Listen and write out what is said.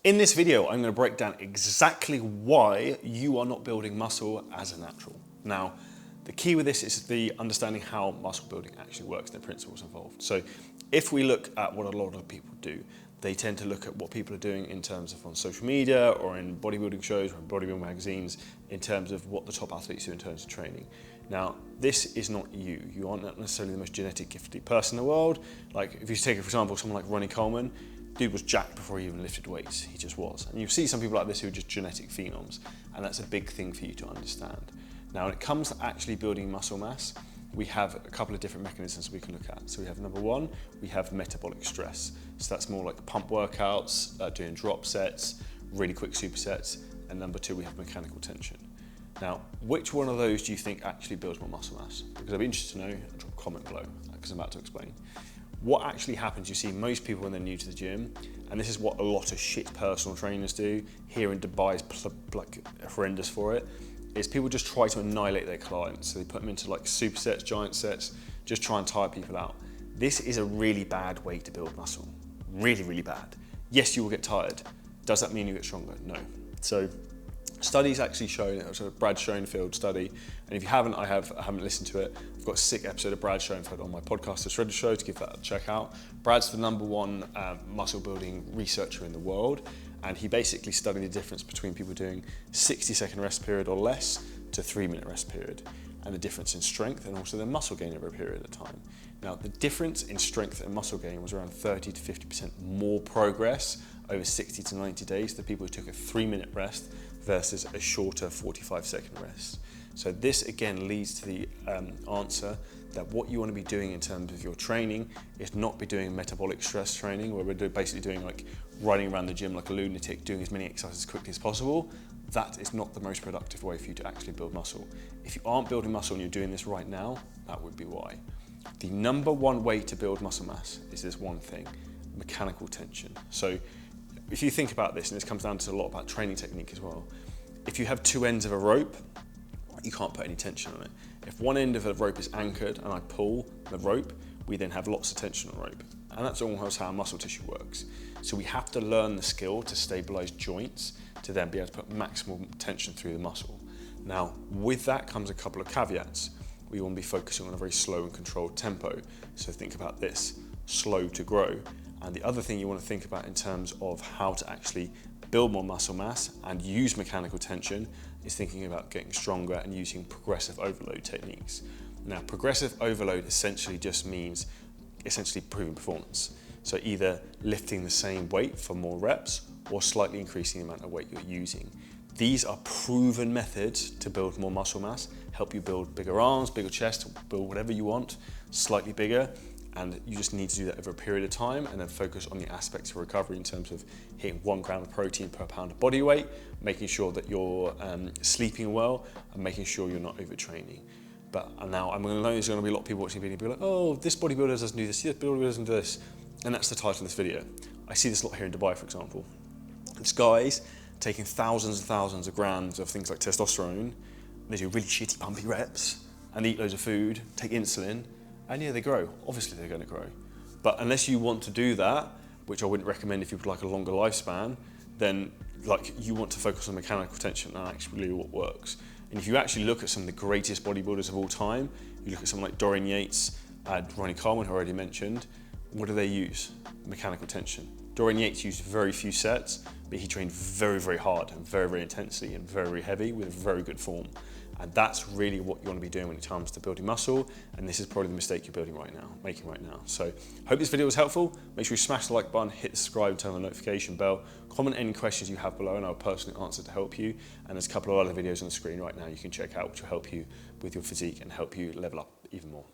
In this video, I'm going to break down exactly why you are not building muscle as a natural. Now, the key with this is the understanding how muscle building actually works and the principles involved. So if we look at what a lot of people do, they tend to look at what people are doing in terms of on social media or in bodybuilding shows or in bodybuilding magazines in terms of what the top athletes do in terms of training. Now, this is not you. You aren't necessarily the most genetic gifted person in the world. Like if you take, for example, someone like Ronnie Coleman, dude was jacked before he even lifted weights. He just was. And you see some people like this who are just genetic phenoms, and that's a big thing for you to understand. Now, when it comes to actually building muscle mass, we have a couple of different mechanisms we can look at. So we have number one, we have metabolic stress. So that's more like pump workouts, doing drop sets, really quick supersets. And number two, we have mechanical tension. Now, which one of those do you think actually builds more muscle mass? Because I'd be interested to know, drop a comment below, because I'm about to explain. What actually happens, you see most people when they're new to the gym, and this is what a lot of shit personal trainers do, here in Dubai is like horrendous for it, is people just try to annihilate their clients. So they put them into like supersets, giant sets, just try and tire people out. This is a really bad way to build muscle. Really, really bad. Yes, you will get tired. Does that mean you get stronger? No. So studies actually show, it was a Brad Schoenfeld study, and if you haven't, I haven't listened to it. I've got a sick episode of Brad Schoenfeld on my podcast, The Shredder Show, to give that a check out. Brad's the #1 muscle building researcher in the world, and he basically studied the difference between people doing 60-second rest period or less to 3-minute rest period, and the difference in strength and also their muscle gain over a period of time. Now, the difference in strength and muscle gain was around 30 to 50% more progress over 60 to 90 days to people who took a 3-minute rest versus a shorter 45-second rest. So this again leads to the answer that what you want to be doing in terms of your training is not be doing metabolic stress training, where we're basically doing like running around the gym like a lunatic, doing as many exercises as quickly as possible. That is not the most productive way for you to actually build muscle. If you aren't building muscle and you're doing this right now, that would be why. The #1 way to build muscle mass is this one thing, mechanical tension. So if you think about this, and this comes down to a lot about training technique as well, if you have two ends of a rope, you can't put any tension on it. If one end of a rope is anchored and I pull the rope, we then have lots of tension on the rope. And that's almost how muscle tissue works. So we have to learn the skill to stabilize joints to then be able to put maximum tension through the muscle. Now, with that comes a couple of caveats. We want to be focusing on a very slow and controlled tempo. So think about this, slow to grow. And the other thing you want to think about in terms of how to actually build more muscle mass and use mechanical tension is thinking about getting stronger and using progressive overload techniques. Now, progressive overload essentially just means improving performance. So either lifting the same weight for more reps or slightly increasing the amount of weight you're using. These are proven methods to build more muscle mass, help you build bigger arms, bigger chest, build whatever you want, slightly bigger. And you just need to do that over a period of time and then focus on the aspects of recovery in terms of hitting 1 gram of protein per pound of body weight, making sure that you're sleeping well and making sure you're not overtraining. But now I'm going to know there's going to be a lot of people watching the video and be like, oh, this bodybuilder doesn't do this, this bodybuilder doesn't do this. And that's the title of this video. I see this a lot here in Dubai, for example. This guy's taking thousands and thousands of grams of things like testosterone, they do really shitty pumpy reps and eat loads of food, take insulin, and yeah, they grow. Obviously they're going to grow. But unless you want to do that, which I wouldn't recommend if you would like a longer lifespan, then like you want to focus on mechanical tension and actually what works. And if you actually look at some of the greatest bodybuilders of all time, you look at someone like Dorian Yates, Ronnie Coleman, who I already mentioned, what do they use? Mechanical tension. Dorian Yates used very few sets, but he trained very, very hard and very, very intensely and very, very heavy with very good form. And that's really what you want to be doing when it comes to building muscle. And this is probably the mistake you're making right now. So hope this video was helpful. Make sure you smash the like button, hit the subscribe, turn on the notification bell, comment any questions you have below and I'll personally answer to help you. And there's a couple of other videos on the screen right now you can check out which will help you with your physique and help you level up even more.